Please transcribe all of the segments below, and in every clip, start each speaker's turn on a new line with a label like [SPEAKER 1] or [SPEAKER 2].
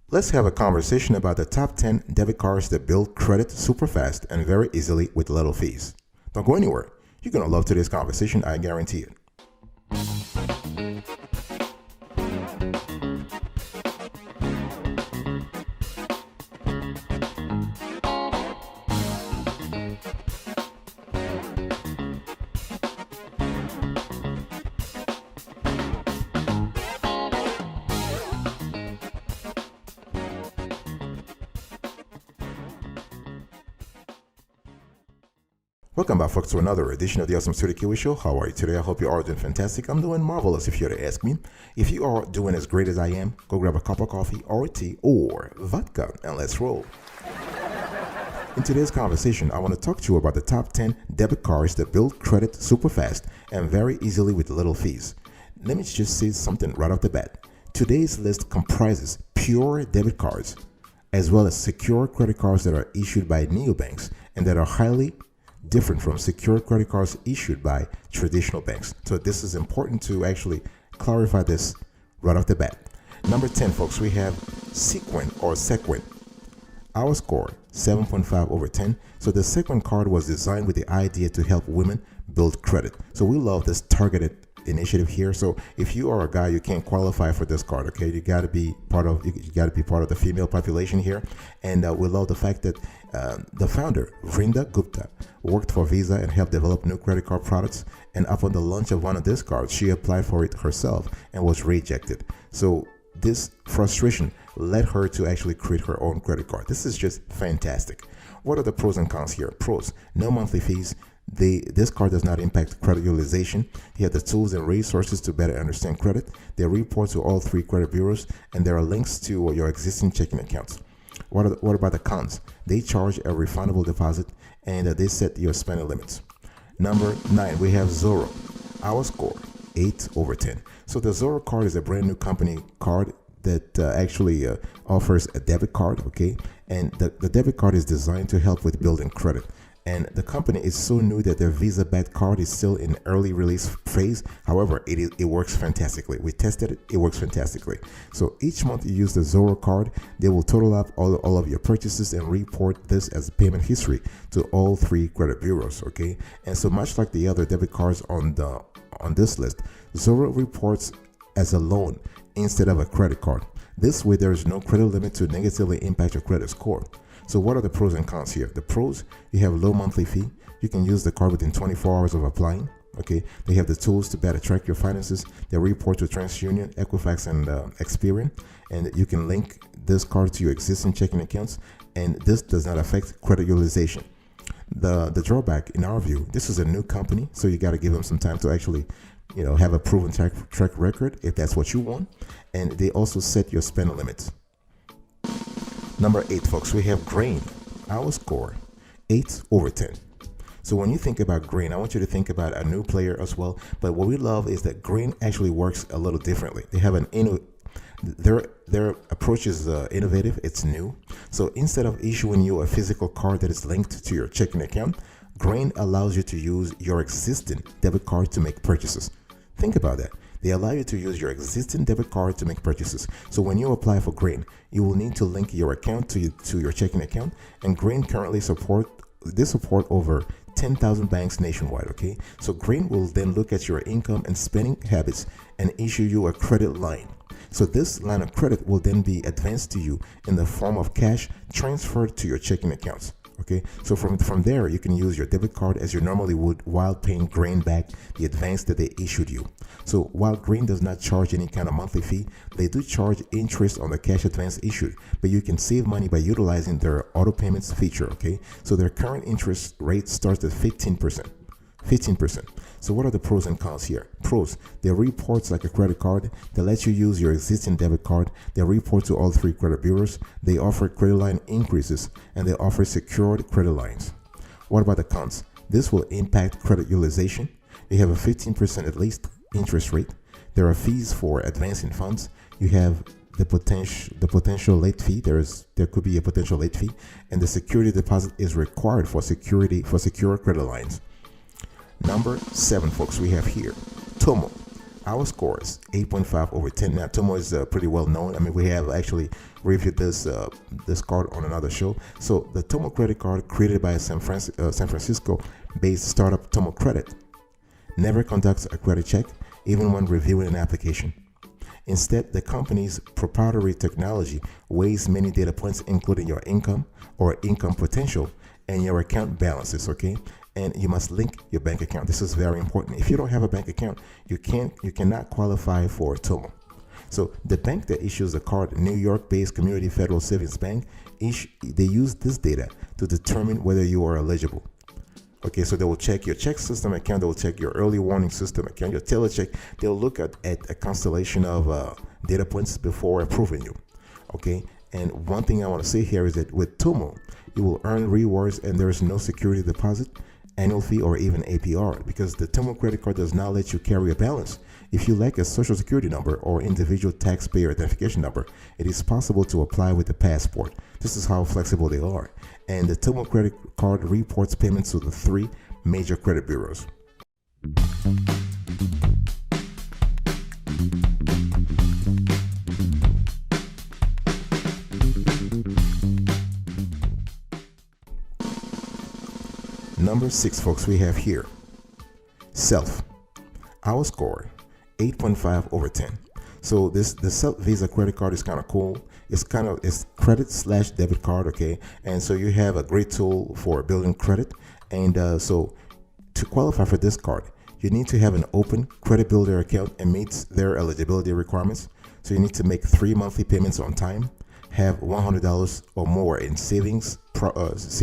[SPEAKER 1] Let's have a conversation about the top 10 debit cards that build credit super fast and very easily with little fees. Don't go anywhere. You're going to love today's conversation, I guarantee it. Welcome back, folks, to another edition of the Awesome Studio Kiwi Show. How are you today? I hope you are doing fantastic. I'm doing marvelous, if you were to ask me. If you are doing as great as I am, go grab a cup of coffee or tea or vodka and let's roll. In today's conversation, I want to talk to you about the top 10 debit cards that build credit super fast and very easily with little fees. Let me just say something right off the bat. Today's list comprises pure debit cards, as well as secure credit cards that are issued by neobanks and that are highly different from secure credit cards issued by traditional banks. So this is important to actually clarify this right off the bat. Number 10, folks, we have Sequin. Our score, 7.5 over 10. So the Sequin card was designed with the idea to help women build credit. So we love this targeted initiative here. So if you are a guy, you can't qualify for this card. Okay, you got to be part of the female population here. And we love the fact that the founder, Vrinda Gupta, worked for Visa and helped develop new credit card products. And upon the launch of one of these cards, she applied for it herself and was rejected. So this frustration led her to actually create her own credit card. This is just fantastic. What are the pros and cons here? Pros: no monthly fees. This card does not impact credit utilization. You have the tools and resources to better understand credit. They report to all 3 credit bureaus, and there are links to your existing checking accounts. What about the cons? They charge a refundable deposit, and they set your spending limits. Number 9, we have Zorro. Our score, 8 over 10. So the Zorro card is a brand new company card that actually offers a debit card, okay? And the debit card is designed to help with building credit. And the company is so new that their Visa-backed card is still in early release phase. However, it works fantastically. We tested it, it works fantastically. So each month you use the Zorro card, they will total up all of your purchases and report this as payment history to all 3 credit bureaus, okay? And so much like the other debit cards on this list, Zorro reports as a loan instead of a credit card. This way, there is no credit limit to negatively impact your credit score. So what are the pros and cons here? The pros: you have low monthly fee. You can use the card within 24 hours of applying. Okay, they have the tools to better track your finances. They report to TransUnion, Equifax, and Experian, and you can link this card to your existing checking accounts. And this does not affect credit utilization. The drawback, in our view, this is a new company, so you got to give them some time to actually, have a proven track record if that's what you want. And they also set your spend limits. Number 8, folks, we have Grain. Our score, 8 over 10. So when you think about Grain, I want you to think about a new player as well. But what we love is that Grain actually works a little differently. They have their approach is innovative. It's new. So instead of issuing you a physical card that is linked to your checking account, Grain allows you to use your existing debit card to make purchases. Think about that. They allow you to use your existing debit card to make purchases. So when you apply for Grain, you will need to link your account to your checking account. And Grain currently support over 10,000 banks nationwide, okay? So Grain will then look at your income and spending habits and issue you a credit line. So this line of credit will then be advanced to you in the form of cash transferred to your checking accounts. Okay, so from there, you can use your debit card as you normally would while paying Grain back the advance that they issued you. So while Grain does not charge any kind of monthly fee, they do charge interest on the cash advance issued, but you can save money by utilizing their auto payments feature, okay? So their current interest rate starts at 15%. 15%. So what are the pros and cons here? Pros: they reports like a credit card. They let you use your existing debit card. They report to all 3 credit bureaus. They offer credit line increases, and they offer secured credit lines. What about the cons? This will impact credit utilization. You have a 15% at least interest rate. There are fees for advancing funds. You have the potential late fee. There could be a potential late fee, and the security deposit is required for secure credit lines. Number 7, folks, we have here Tomo. Our score is 8.5 over 10. Now, Tomo is pretty well known. I mean, we have actually reviewed this card on another show. So, the Tomo credit card, created by San Francisco-based startup Tomo Credit, never conducts a credit check, even when reviewing an application. Instead, the company's proprietary technology weighs many data points, including your income or income potential and your account balances, okay? And you must link your bank account. This is very important. If you don't have a bank account, you cannot qualify for Tomo. So the bank that issues the card, New York-based Community Federal Savings Bank, they use this data to determine whether you are eligible. Okay, so they will check your check system account, they will check your early warning system account, your telecheck. They'll look at a constellation of data points before approving you. Okay, and one thing I want to say here is that with Tomo, you will earn rewards and there is no security deposit, annual fee, or even APR, because the Tomo credit card does not let you carry a balance. If you lack a social security number or individual taxpayer identification number, it is possible to apply with a passport. This is how flexible they are. And the Tomo credit card reports payments to the 3 major credit bureaus. Number 6, folks, we have here Self. Our score 8.5 over 10. So the Self Visa credit card is kind of cool. It's credit/debit card, okay? And so you have a great tool for building credit. And so to qualify for this card, you need to have an open credit builder account and meet their eligibility requirements. So you need to make 3 monthly payments on time, have $100 or more in savings, and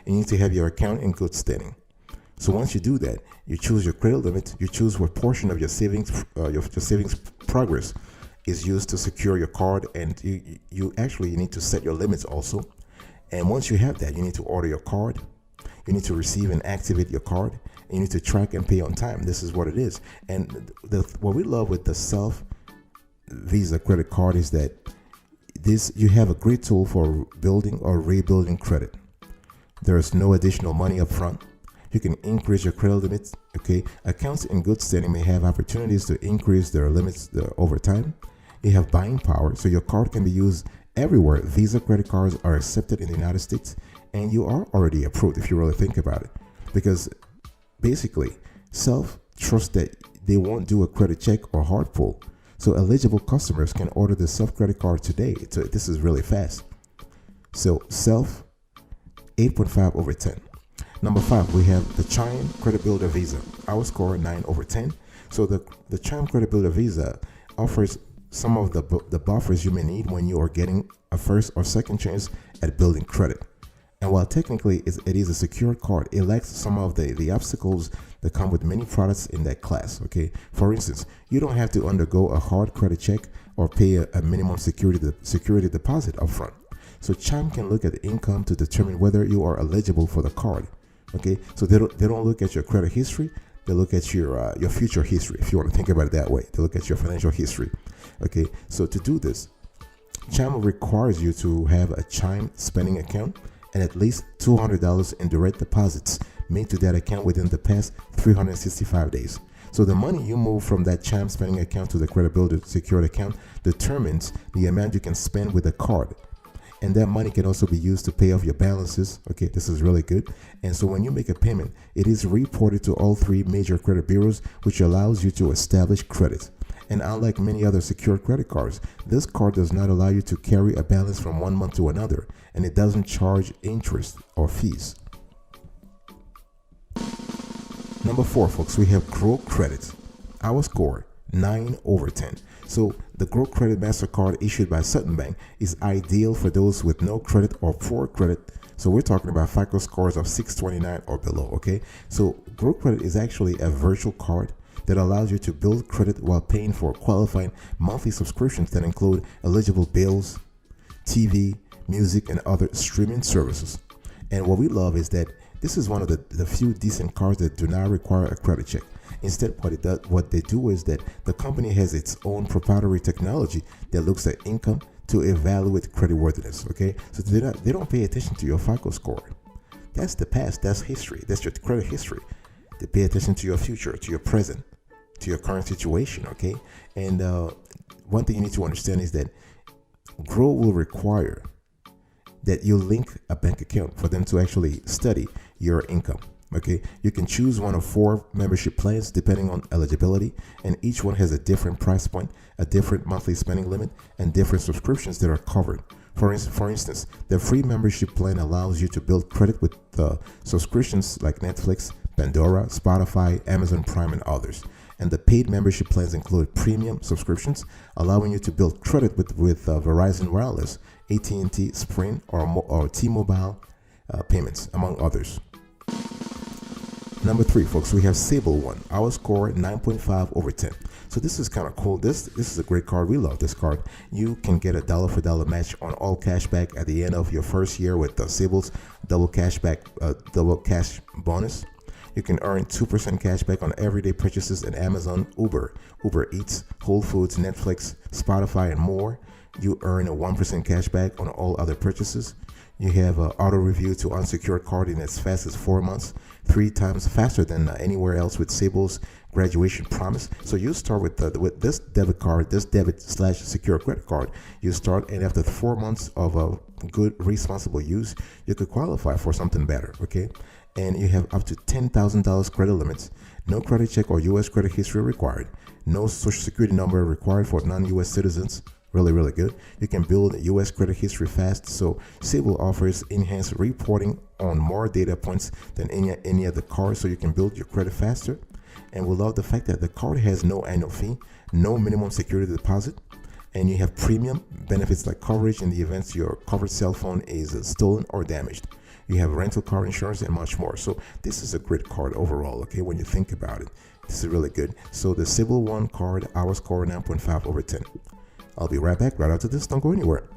[SPEAKER 1] you need to have your account in good standing. So once you do that, you choose your credit limit, you choose what portion of your savings progress is used to secure your card, and you need to set your limits also. And once you have that, you need to order your card, you need to receive and activate your card, and you need to track and pay on time. This is what it is. And what we love with the Self Visa credit card is that you have a great tool for building or rebuilding credit. There is no additional money up front. You can increase your credit limits. Okay, accounts in good standing may have opportunities to increase their limits over time. You have buying power, so your card can be used everywhere. Visa credit cards are accepted in the United States, and you are already approved if you really think about it. Because basically, Self trusts that they won't do a credit check or hard pull. So eligible customers can order the Self credit card today. So this is really fast. So Self 8.5 over 10. Number 5, we have the Chime Credit Builder Visa. Our score 9 over 10. So the Chime Credit Builder Visa offers some of the buffers you may need when you are getting a first or second chance at building credit. And while technically it is a secure card, it lacks some of the obstacles that come with many products in that class. Okay, for instance, you don't have to undergo a hard credit check or pay a minimum security deposit upfront. So Chime can look at the income to determine whether you are eligible for the card. Okay, so they don't look at your credit history. They look at your future history, if you want to think about it that way. They look at your financial history. Okay, so to do this, Chime requires you to have a Chime spending account and at least $200 in direct deposits made to that account within the past 365 days. So the money you move from that Chime spending account to the credit builder secured account determines the amount you can spend with the card. And that money can also be used to pay off your balances. Okay, this is really good. And so when you make a payment, it is reported to all 3 major credit bureaus, which allows you to establish credit. And unlike many other secured credit cards, this card does not allow you to carry a balance from one month to another, and it doesn't charge interest or fees. Number 4, folks, we have Grow Credit. Our score 9 over 10. So the Grow Credit MasterCard issued by Sutton Bank is ideal for those with no credit or poor credit. So we're talking about FICO scores of 629 or below. Okay, so Grow Credit is actually a virtual card that allows you to build credit while paying for qualifying monthly subscriptions that include eligible bills, TV, music, and other streaming services. And what we love is that this is one of the few decent cards that do not require a credit check. Instead, what they do is that the company has its own proprietary technology that looks at income to evaluate creditworthiness. Okay, so they don't pay attention to your FICO score. That's the past. That's history. That's your credit history. They pay attention to your future, to your present, to your current situation, okay? And one thing you need to understand is that Grow will require that you link a bank account for them to actually study your income. Okay, you can choose one of 4 membership plans depending on eligibility, and each one has a different price point, a different monthly spending limit, and different subscriptions that are covered. For instance, the free membership plan allows you to build credit with subscriptions like Netflix, Pandora, Spotify, Amazon Prime, and others. And the paid membership plans include premium subscriptions, allowing you to build credit with Verizon Wireless, AT&T, Sprint, or T-Mobile payments, among others. Number 3, folks, we have Sable One. Our score 9.5 over 10. So this is kind of cool. This is a great card. We love this card. You can get a dollar for dollar match on all cashback at the end of your first year with Sable's double cash bonus. You can earn 2% cash back on everyday purchases at Amazon, Uber Eats, Whole Foods, Netflix, Spotify, and more. You earn a 1% cash back on all other purchases. You have an auto review to unsecured card in as fast as 4 months, 3 times faster than anywhere else with Sable's graduation promise. So you start with this debit card, this debit/secure credit card. You start, and after 4 months of a good, responsible use, you could qualify for something better. Okay, and you have up to $10,000 credit limits. No credit check or U.S. credit history required. No social security number required for non-U.S. citizens. Really, really good. You can build U.S. credit history fast. So Sable offers enhanced reporting on more data points than any other card, so you can build your credit faster. And we love the fact that the card has no annual fee, no minimum security deposit, and you have premium benefits like coverage in the event your covered cell phone is stolen or damaged. You have rental car insurance and much more. So this is a great card overall, okay, when you think about it. This is really good. So the Sable One card, our score 9.5 over 10. I'll be right back right after this. Don't go anywhere.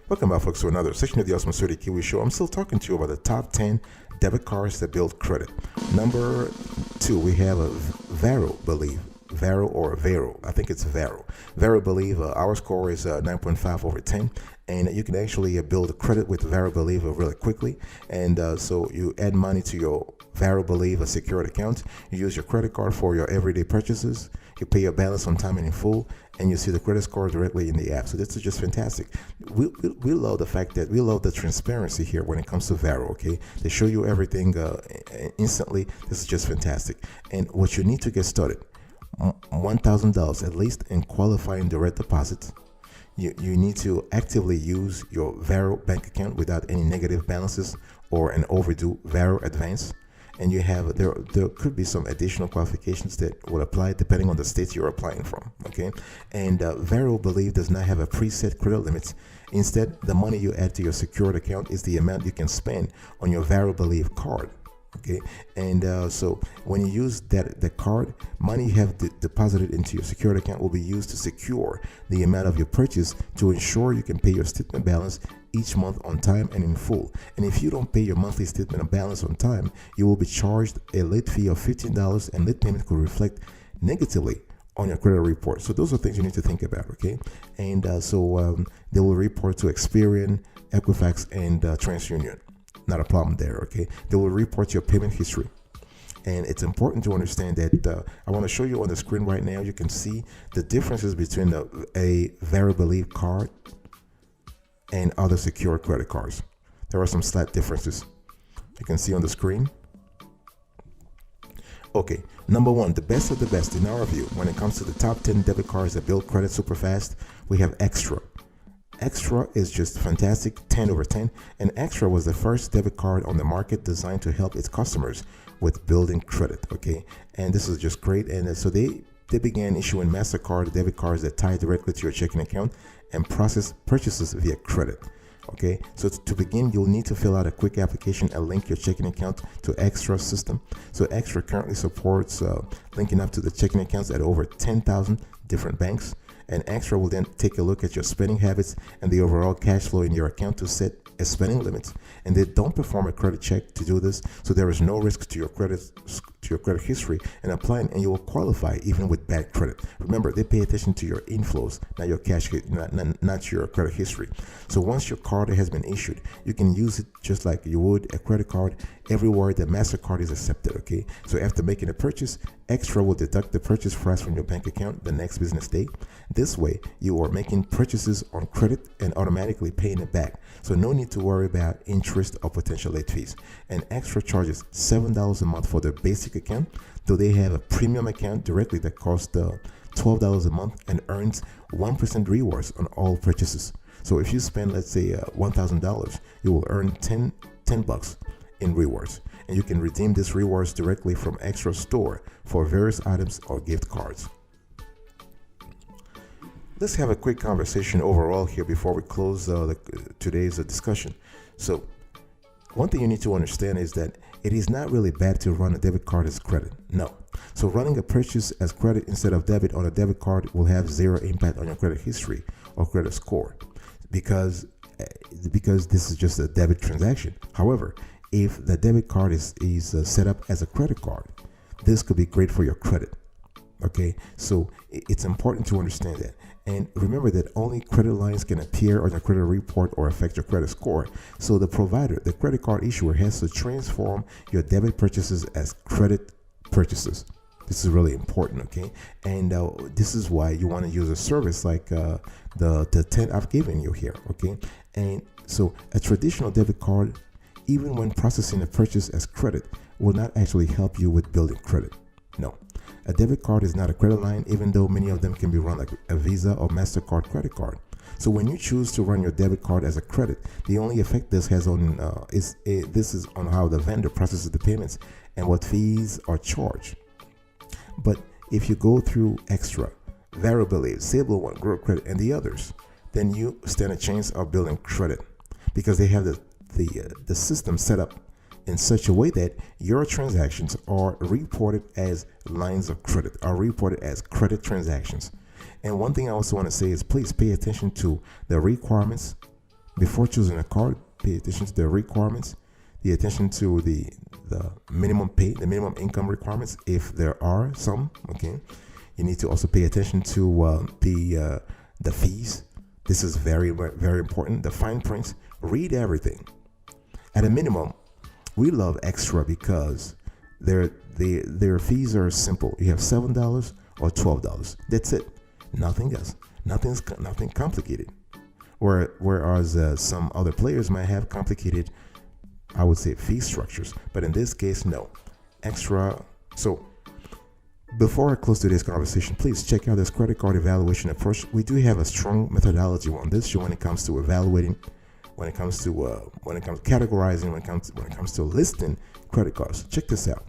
[SPEAKER 1] Welcome back, folks, to another section of the Awesome Studio Kiwi Show. I'm still talking to you about the top 10 debit cards that build credit. Number 2, we have a Varo, or Vero. I think it's Vero. Vero Believe, our score is 9.5 over 10. And you can actually build credit with Varo Believe really quickly. And so you add money to your Varo Believe, a secured account. You use your credit card for your everyday purchases. You pay your balance on time and in full, and you see the credit score directly in the app. So this is just fantastic. We love the fact that we love the transparency here when it comes to Varo, okay? They show you everything instantly. This is just fantastic. And what you need to get started, $1,000 at least in qualifying direct deposits. You need to actively use your Varo bank account without any negative balances or an overdue Varo advance. And you have there could be some additional qualifications that will apply depending on the states you're applying from. Okay, and Varo Believe does not have a preset credit limit. Instead, the money you add to your secured account is the amount you can spend on your Varo Believe card. Okay, and so when you use the card, money you have deposited into your secured account will be used to secure the amount of your purchase to ensure you can pay your statement balance each month on time and in full. And if you don't pay your monthly statement of balance on time, you will be charged a late fee of $15, and late payment could reflect negatively on your credit report. So those are things you need to think about. Okay, and they will report to Experian, Equifax, and TransUnion. Not a problem there. Okay, they will report your payment history, and it's important to understand that I want to show you on the screen right now. You can see the differences between a Varo Believe card and other secure credit cards. There are some slight differences you can see on the screen. Okay, number 1, the best of the best in our view when it comes to the top 10 debit cards that build credit super fast, we have Extra. Extra is just fantastic, 10 over 10. And Extra was the first debit card on the market designed to help its customers with building credit. Okay, and this is just great. And so they began issuing MasterCard debit cards that tie directly to your checking account and process purchases via credit. Okay, so to begin, you'll need to fill out a quick application and link your checking account to Extra system. So Extra currently supports linking up to the checking accounts at over 10,000 different banks. And Extra will then take a look at your spending habits and the overall cash flow in your account to set a spending limit. And they don't perform a credit check to do this, so there is no risk to your credit to your credit history and applying, and you will qualify even with bad credit. Remember, they pay attention to your inflows, not your cash, not your credit history. So once your card has been issued, you can use it just like you would a credit card everywhere that MasterCard is accepted. Okay, so after making a purchase, Extra will deduct the purchase price from your bank account the next business day. This way, you are making purchases on credit and automatically paying it back. So no need to worry about interest or potential late fees. And Extra charges $7 a month for their basic account, though they have a premium account directly that costs $12 a month and earns 1% rewards on all purchases. So if you spend, let's say, $1,000, you will earn 10 bucks in rewards. And you can redeem these rewards directly from Extra store for various items or gift cards. Let's have a quick conversation overall here before we close today's discussion. So one thing you need to understand is that it is not really bad to run a debit card as credit. No. So running a purchase as credit instead of debit on a debit card will have zero impact on your credit history or credit score because this is just a debit transaction. However, if the debit card is set up as a credit card, this could be great for your credit. Okay, so it's important to understand that. And remember that only credit lines can appear on your credit report or affect your credit score. So the provider, the credit card issuer, has to transform your debit purchases as credit purchases. This is really important, okay? And this is why you want to use a service like the 10 I've given you here, okay? And so a traditional debit card, even when processing a purchase as credit, will not actually help you with building credit. No. A debit card is not a credit line, even though many of them can be run like a Visa or MasterCard credit card. So when you choose to run your debit card as a credit, the only effect this has on this is on how the vendor processes the payments and what fees are charged. But if you go through Extra, Variable, Stable One, Grow Credit, and the others, then you stand a chance of building credit because they have the system set up in such a way that your transactions are reported as lines of credit, are reported as credit transactions. And one thing I also want to say is please pay attention to the requirements before choosing a card. Pay attention to the requirements, the attention to the minimum pay, the minimum income requirements, if there are some. Okay, you need to also pay attention to the fees. This is very, very important. The fine prints. Read everything. At a minimum, we love Extra because their fees are simple. You have $7 or $12. That's it. Nothing else. Nothing complicated. Whereas some other players might have complicated, I would say, fee structures. But in this case, no. Extra. So before I close today's conversation, please check out this credit card evaluation approach. We do have a strong methodology on this show when it comes to evaluating, when it comes to categorizing, when it comes to listing credit cards. Check this out.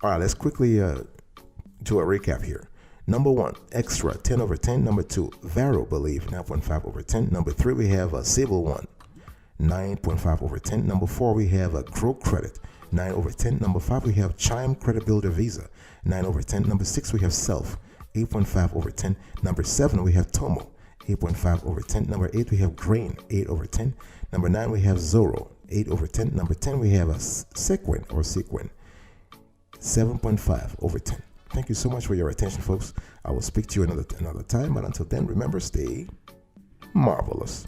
[SPEAKER 1] All right, let's quickly do a recap here. Number 1, Extra, 10 over 10. Number 2, Varo, Believe, 9.5 over 10. Number 3, we have a Stable One, 9.5 over 10. Number 4, we have a Grow Credit, 9 over 10. Number 5, we have Chime Credit Builder Visa, 9 over 10. Number 6, we have Self, 8.5 over 10. Number 7, we have Tomo, 8.5 over 10. Number 8, we have Grain, 8 over 10. Number 9, we have Zoro, 8 over 10. Number 10, we have a Sequin, 7.5 over 10. Thank you so much for your attention, folks. I will speak to you another time, but until then, remember, stay marvelous.